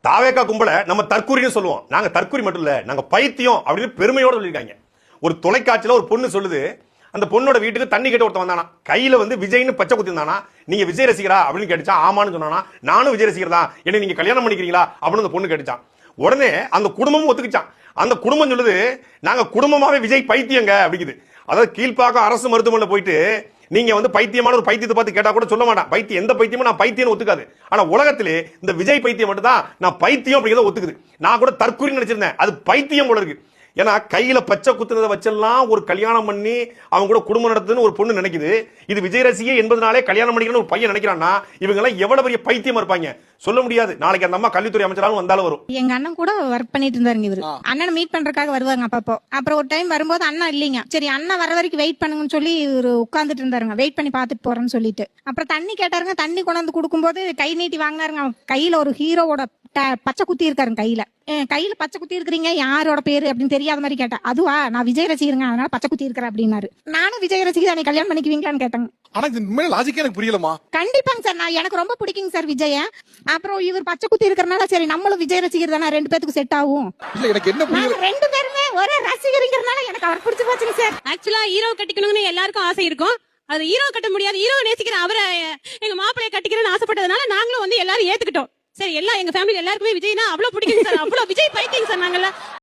தாவேக்கா கும்பல நம்ம தற்கூரின்னு சொல்லுவோம். நாங்க தற்கூரி மட்டும் இல்ல, நாங்க பைத்தியம் அப்படின்னு பெருமையோட சொல்லியிருக்காங்க. ஒரு தொலைக்காட்சியில ஒரு பொண்ணு சொல்லுது, அந்த பொண்ணோட வீட்டுக்கு தண்ணி கேட்டு ஒருத்தன் வந்தானா, கையில விஜய்னு பச்சை குத்தி இருந்தானா, நீங்க விஜய் ரசிகரா அப்படின்னு கேட்டுச்சா, ஆமான்னு சொன்னானா, நானும் விஜய் ரசிகர் தான், என்ன நீங்க கல்யாணம் பண்ணிக்கிறீங்களா அப்படின்னு அந்த பொண்ணு கேட்டுச்சான். உடனே அந்த குடும்பமும் ஒத்துக்குச்சான். அந்த குடும்பம் சொல்லுது, நாங்க குடும்பமாவே விஜய் பைத்தியங்க அப்படிங்குது. அதாவது கீழ்ப்பாக்கம் அரசு மருத்துவமனையில் போயிட்டு நீங்க பைத்தியமான ஒரு பைத்தியத்தை பார்த்து கேட்டா கூட சொல்ல மாட்டான். பைத்தியம் எந்த பைத்தியமும் நான் பைத்தியம் ஒத்துக்காது. ஆனா உலகத்திலே இந்த விஜய் பைத்தியம் மட்டும் தான் நான் பைத்தியம் அப்படிங்கிறத ஒத்துக்குது. நான் கூட தற்கூரி நினைச்சிருந்தேன், அது பைத்தியம் போல இருக்கு. ஏன்னா கையில பச்சை குத்துனதை வச்செல்லாம் ஒரு கல்யாணம் பண்ணி அவங்க கூட குடும்பம் நடத்துன்னு ஒரு பொண்ணு நினைக்குது. இது விஜய் ரசிகை என்பதனாலே கல்யாணம் பண்ணிக்கணும் ஒரு பையன் நினைக்கிறான்னா இவங்க எல்லாம் எவ்வளவு பெரிய பைத்தியமா இருப்பாங்க சொல்ல முடியாது. நாளைக்கு அந்த அம்மா கல்வித்துறை அமைச்சராலும் வந்தாலும் வரும். எங்க அண்ணன் கூட ஒர்க் பண்ணிட்டு இருந்தாருங்க. இவரு அண்ணனை மீட் பண்றதுக்காக வருவாங்க அப்பப்போ. அப்புறம் ஒரு டைம் வரும்போது அண்ணா இல்லைங்க. சரி அண்ணன் வர வரைக்கும் வெயிட் பண்ணுங்கன்னு சொல்லி இவரு உட்கார்ந்துட்டு இருந்தாருங்க, வெயிட் பண்ணி பாத்துட்டு போறேன்னு சொல்லிட்டு. அப்புறம் தண்ணி கேட்டாருங்க, தண்ணி கொண்டாந்து கொடுக்கும்போது கை நீட்டி வாங்கினாருங்க. கையில ஒரு ஹீரோவோட பச்சை குத்தி இருக்காருங்க. கையில பச்சை குத்தி இருக்கிறீங்க, யாரோட பேரு அப்படின்னு தெரியாத மாதிரி கேட்டேன். அதுவா, நான் விஜய் ரசிகருங்க, அதனால பச்சை குத்தி இருக்கிறேன் அப்படின்னாரு. நானும் விஜய் ரசிகர், நீ கல்யாணம் பண்ணிக்குவீங்களான்னு கேட்டாங்க. ஆனா இது உண்மையில லாஜிக்கே எனக்கு புரியலமா. கண்டிப்பாங்க சார், நான் எனக்கு ரொம்ப பிடிக்குங்க சார் விஜய. அப்புறம் இவர் பச்சை குத்தி இருக்கிறனால சரி நம்மளும் விஜய் ரசிகர் தானே, ரெண்டு பேத்துக்கு செட் ஆகும். இல்ல எனக்கு என்ன புரியல, ரெண்டு பேருமே ஒரே ரசிகர்ங்கிறனால எனக்கு அவர் பிடிச்சு போச்சுங்க சார். ஆக்சுவலா ஹீரோ கட்டிக்கணும்னு எல்லாருக்கும் ஆசை இருக்கும். அது ஹீரோ கட்ட முடியாது, ஹீரோ நேசிக்கிற அவரை எங்க மாப்பிளைய கட்டிக்கிறேன்னு ஆசைப்பட்டதுனால நாங்களும் எல்லாரும் ஏத்துக்கிட்டோம். சரி, எல்லாம் எங்க ஃபேமிலி எல்லாருக்குமே விஜய்னா அவ்வளவு பிடிக்கும் சார், அவ்வளவு விஜய் பைத்தியம் சார் நாங்கெல்லாம்.